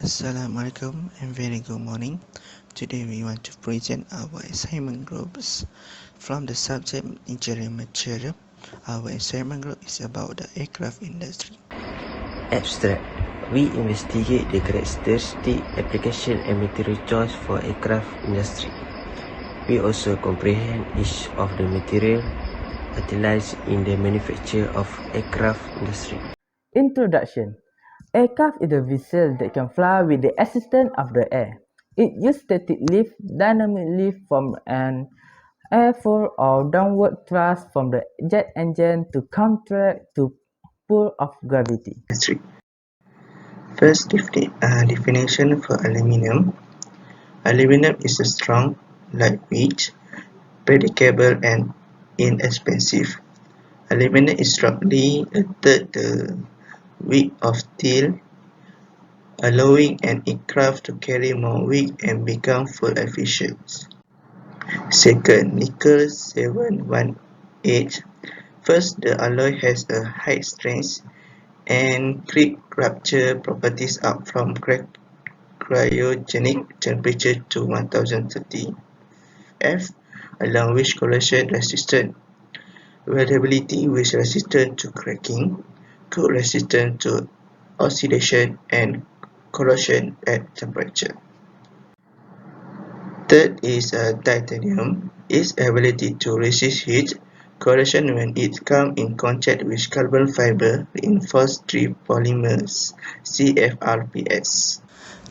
Assalamualaikum and very good morning. Today we want to present our assignment groups from the subject engineering material. Our assignment group is about the aircraft industry. Abstract. We investigate the characteristic, application and material choice for aircraft industry. We also comprehend each of the material utilized in the manufacture of aircraft industry. Introduction. Aircraft is a vessel that can fly with the assistance of the air. It uses static lift, dynamic lift from an airfoil or downward thrust from the jet engine to counteract the pull of gravity. First definition for aluminium. Aluminum is a strong, lightweight, predictable and inexpensive. Aluminum is roughly a third the weight of steel, allowing an aircraft to carry more weight and become fuel efficient. Second, nickel 718. First, the alloy has a high strength and quick rupture properties up from cryogenic temperature to 1030 F, along with corrosion resistant, weldability with resistant to cracking, good resistant to oxidation and corrosion at temperature. Third is titanium. Its ability to resist heat corrosion when it comes in contact with carbon fiber reinforced strip polymers (CFRPS).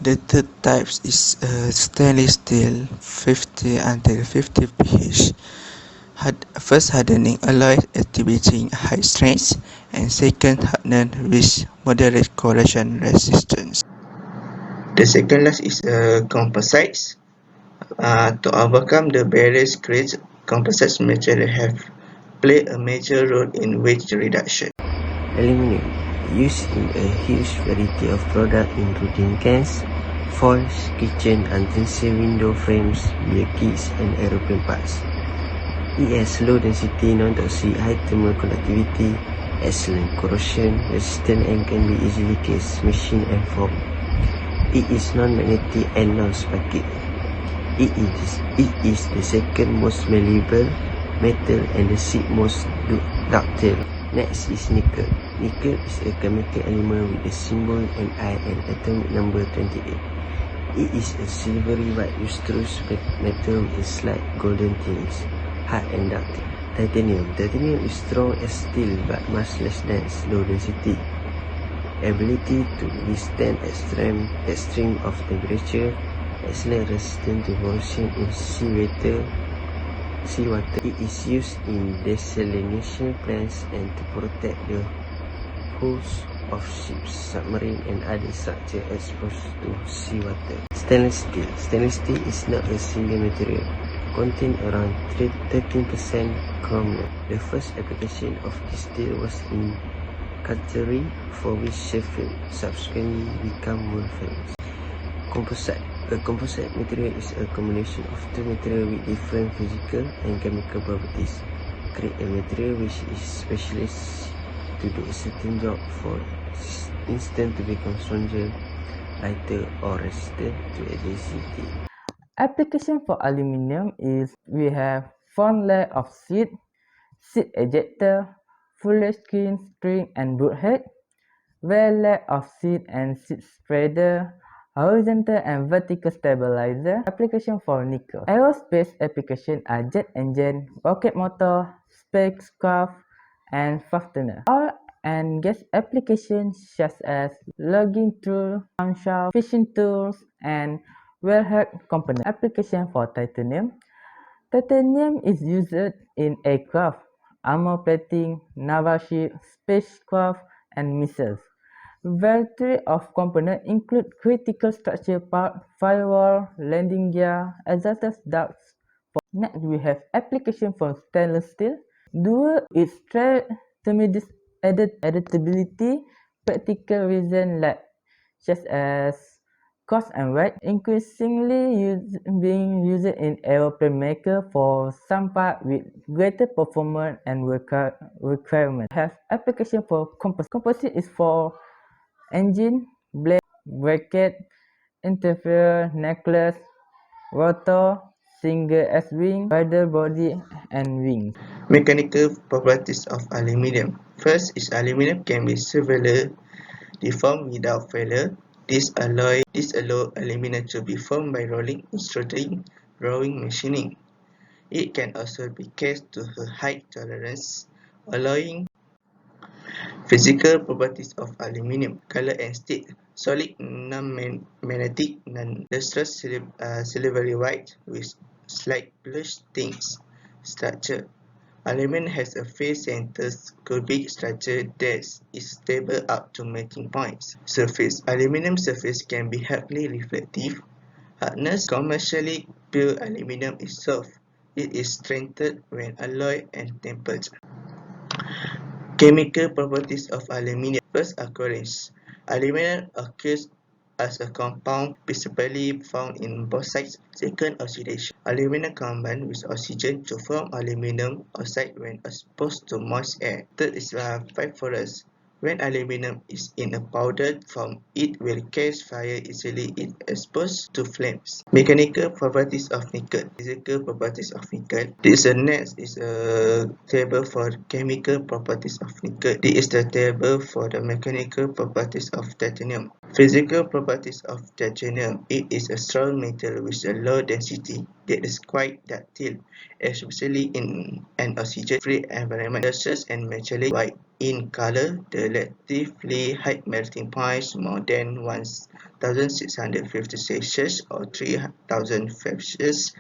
The third type is stainless steel 50 until 50 pH. First hardening alloy exhibiting high strength and second hardened with moderate corrosion resistance. The second last is composites. To overcome the barriers created, composite materials have played a major role in weight reduction. Aluminium. Used in a huge variety of products including cans, foils, kitchen utensil, window frames, beer kits and aeroplane parts. It has low density, non-toxic, high thermal conductivity, excellent corrosion resistant and can be easily cast, machined and formed. It is non-magnetic and non-sparking. It is the second most malleable metal and the sixth most ductile. Next is nickel. Nickel is a chemical element with the symbol Ni and atomic number 28. It is a silvery white lustrous metal with a slight golden tinge, hard and ductile. Titanium. Titanium is strong as steel but much less dense, low density. Ability to withstand extreme of temperature, excellent resistance to corrosion in seawater. It is used in desalination plants and to protect the hulls of ships, submarines and other structures exposed to seawater. Stainless steel. Stainless steel is not a single material, contains around 13% chromium. The first application of this steel was in cutlery, for which Sheffield subsequently became world famous. Composite. A composite material is a combination of two materials with different physical and chemical properties. Create a material which is specialized to do a certain job, for instance to become stronger, lighter or resistant to adversity. Application for aluminium is we have front leg of seat ejector, fuselage string and bulkhead, rear leg of seat and seat spreader, horizontal and vertical stabilizer. Application for nickel. Aerospace application are jet engine, rocket motor, spacecraft, and fastener. Oil and gas applications such as logging tool, camshaft, fishing tools, and wellhead components. Application for titanium. Titanium is used in aircraft, armor plating, naval ships, spacecraft, and missiles. Variety of components include critical structure part, firewall, landing gear, exhaust ducts. Next, we have application for stainless steel. Due its tremendous adaptability, practical reason such as cost and weight, increasingly being used in aeroplane maker for some part with greater performance and requirement. Have application for composite. Composite is for engine, blade, bracket, interferer, necklace, rotor, single S-wing, rudder body, and wings. Mechanical properties of aluminium. First is aluminium can be severely deformed without failure. This allows aluminium to be formed by rolling, extruding, drawing, machining. It can also be cast to a high tolerance, allowing physical properties of aluminium, color and state. Solid, non-magnetic, non-lustrous, silvery white with slight bluish tints. Structure. Aluminium has a face-centered cubic structure that is stable up to melting points. Surface. Aluminium surface can be highly reflective. Hardness. Commercially pure aluminium is soft. It is strengthened when alloyed and tempered. Chemical properties of aluminium. First, occurrence. Aluminium occurs as a compound principally found in bauxite. Second, oxidation. Aluminium combines with oxygen to form aluminium oxide when exposed to moist air. Third is phosphorus. When aluminium is in a powder form, it will catch fire easily if exposed to flames. Mechanical properties of nickel. Physical properties of nickel. This next is a table for chemical properties of nickel. This is the table for the mechanical properties of titanium. Physical properties of titanium. It is a strong metal with a low density that is quite ductile, especially in an oxygen-free environment. Lustrous and metallic white in color. The relatively high melting points, more than 1650 Celsius or 3000 Celsius,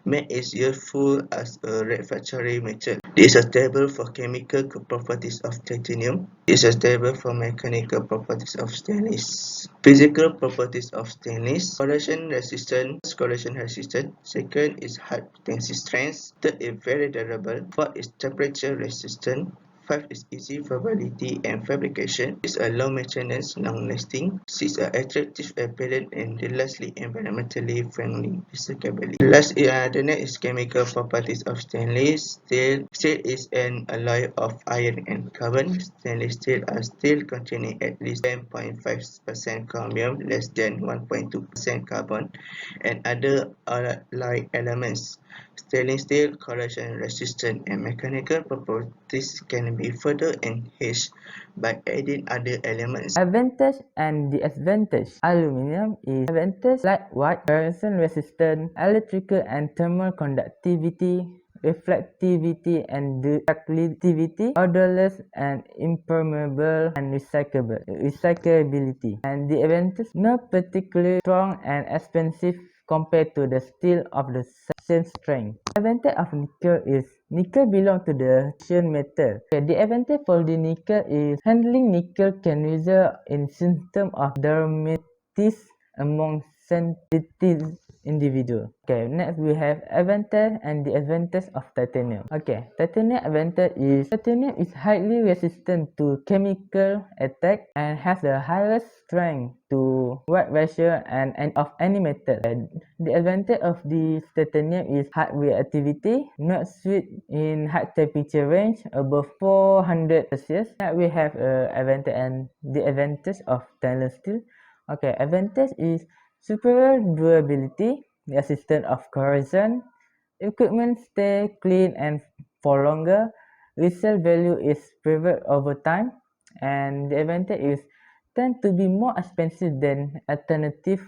make it useful as a refractory metal. This is a table for chemical properties of titanium. This is a table for mechanical properties of stainless. Physical properties of stainless. Corrosion resistant. Corrosion resistant. Second is high tension strength. Third is very durable. Fourth is temperature resistant. 5 is easy fiability and fabrication. 6 is low maintenance, long-lasting. 6 are attractive appearance, and lastly environmentally friendly. The next is chemical properties of stainless steel. Steel is an alloy of iron and carbon. Stainless steel are steel containing at least 10.5% chromium, less than 1.2% carbon, and other alloy elements. Stainless steel corrosion resistant and mechanical properties can be further enhanced by adding other elements. Advantage and disadvantage. Aluminium is advantage lightweight, corrosion resistant, electrical and thermal conductivity, reflectivity and ductility, odorless and impermeable, and recyclability. And the advantage, not particularly strong and expensive compared to the steel of the same strength. The advantage of nickel is nickel belongs to the precious metal. The advantage for the nickel is handling nickel can result in symptoms of dermatitis among sensitive individuals. Next we have advantage and disadvantage of titanium. Titanium advantage is titanium is highly resistant to chemical attack and has the highest strength to weight ratio and of any metal. The advantage of the titanium is high reactivity, not sweet in high temperature range above 400 Celsius. We have advantage and the advantage of stainless steel. Advantage is superior durability, resistance of corrosion, equipment stay clean and for longer, resale value is preserved over time, and the advantage is tend to be more expensive than alternative,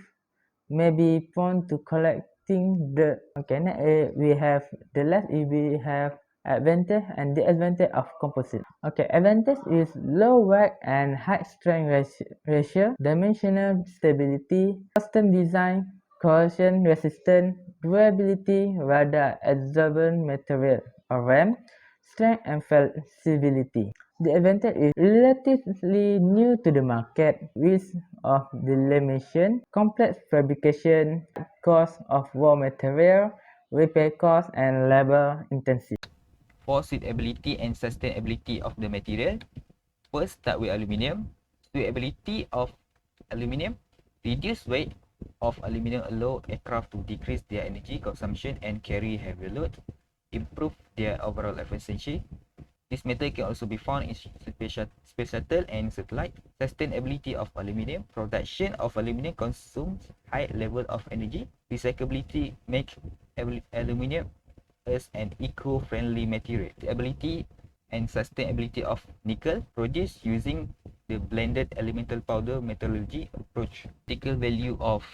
may be prone to collecting dirt. Next we have the last we have advantage and disadvantage of composite. Advantage is low weight and high strength ratio, dimensional stability, custom design, corrosion resistant, durability, radar absorbent material or RAM, strength and flexibility. The advantage is relatively new to the market, risk of delamination, complex fabrication, cost of raw material, repair cost, and labor intensive. For suitability and sustainability of the material, first start with aluminium. Suitability of aluminium. Reduce weight of aluminium allow aircraft to decrease their energy consumption and carry heavier load, improve their overall efficiency. This metal can also be found in space shuttle and satellite. Sustainability of aluminium. Production of aluminium consumes high level of energy. Recyclability make aluminium as an eco-friendly material. The ability and sustainability of nickel produced using the blended elemental powder metallurgy approach. Practical value of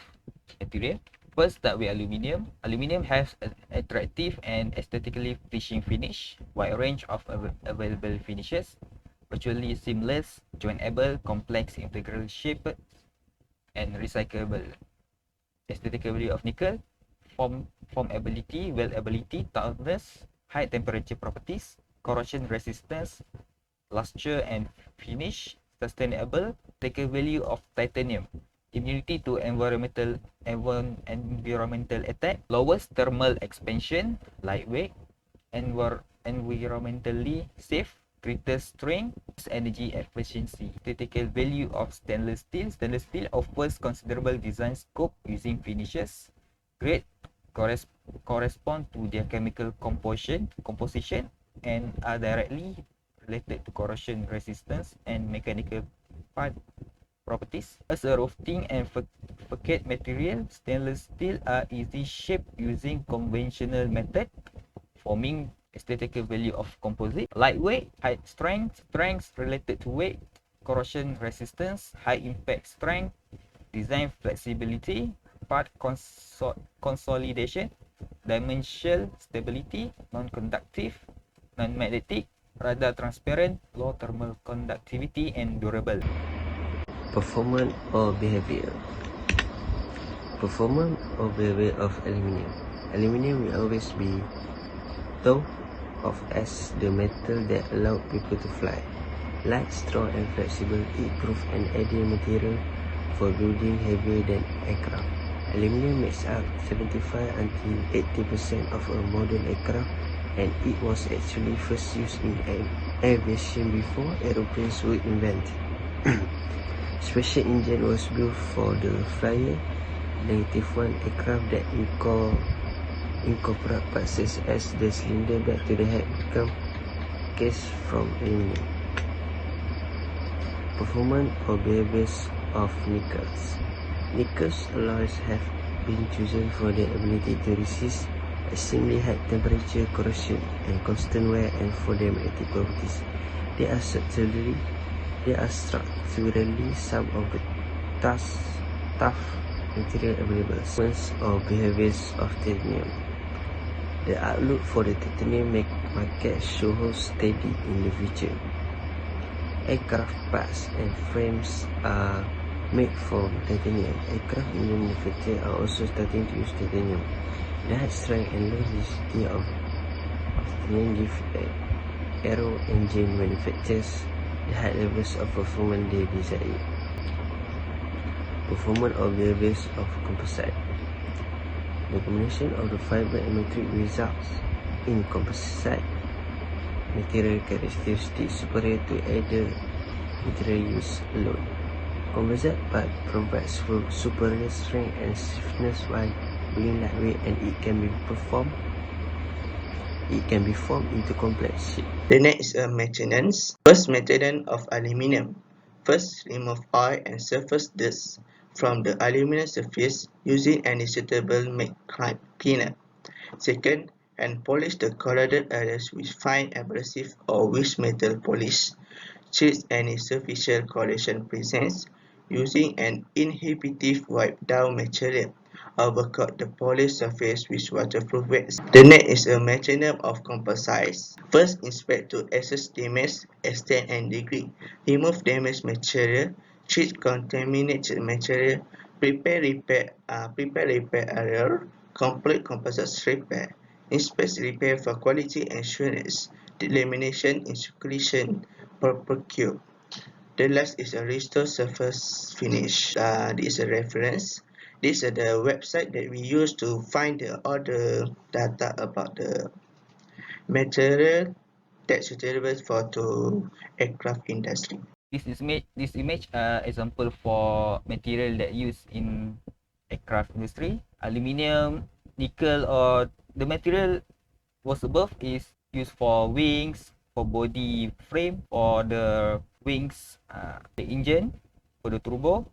material. First, start with aluminium. Aluminium has an attractive and aesthetically pleasing finish, wide range of available finishes, virtually seamless, jointable, complex integral shape, and recyclable. Aesthetic value of nickel. Formability, weldability, toughness, high temperature properties, corrosion resistance, luster and finish, sustainable. Aesthetic value of titanium. Immunity to environmental attack, lowest thermal expansion, lightweight, environmentally safe, greater strength, energy efficiency. Critical value of stainless steel. Stainless steel offers considerable design scope using finishes. Grade correspond to their chemical composition and are directly related to corrosion resistance and mechanical properties. As a roofing and facade material, stainless steel are easy shaped using conventional method, forming aesthetical value of composite. Lightweight, high strength related to weight, corrosion resistance, high impact strength, design flexibility, part consolidation, dimensional stability, non-conductive, non-magnetic, radar transparent, low thermal conductivity, and durable. Performance or behavior. Performance or behavior of aluminium. Aluminium will always be thought of as the metal that allowed people to fly. Light, strong and flexible, it proved an ideal material for building heavier than aircraft. Aluminium makes up 75 until 80% of a modern aircraft, and it was actually first used in aviation before aeroplanes were invented. Special engine was built for the Flyer 91 aircraft that incorporate parts such as the cylinder back to the head become cast from aluminium. Performance or behaviors of nickels. Nickels alloys have been chosen for their ability to resist extremely high temperature, corrosion, and constant wear, and for their magnetic properties. They are structurally some of the tough material available. Performance or behaviors of titanium. The outlook for the titanium market shows steady in the future. Aircraft parts and frames are made from titanium. Aircraft engine manufacturers are also starting to use titanium. The high strength and low rigidity of titanium give aero engine manufacturers the high levels of performance they desire. Performance or behaviors of composite. The combination of the fiber and material results in composite material characteristics superior to either material used alone. Composite part provides superior strength and stiffness while being lightweight, and it can be formed into complex shape. The next is maintenance. First, maintenance of aluminium. First, remove oil and surface dust from the aluminium surface using any suitable cleaner. Second, and polish the corroded areas with fine abrasive or with metal polish. Treat any superficial corrosion presence using an inhibitive wipe down material. Overcoat the polished surface with waterproof wax. The next is a mechanism of composites. First, inspect to assess damage, extent and degree. Remove damaged material. Treat contaminated material. Prepare repair area. Complete composite repair. Inspect repair for quality assurance. Delamination, inspection per cube. The last is a restore surface finish. This is a reference. This is the website that we use to find all the data about the material that's suitable for the aircraft industry. This image example for material that used in aircraft industry. Aluminium, nickel, or the material was above is used for wings, for body frame, or the wings, the engine for the turbo,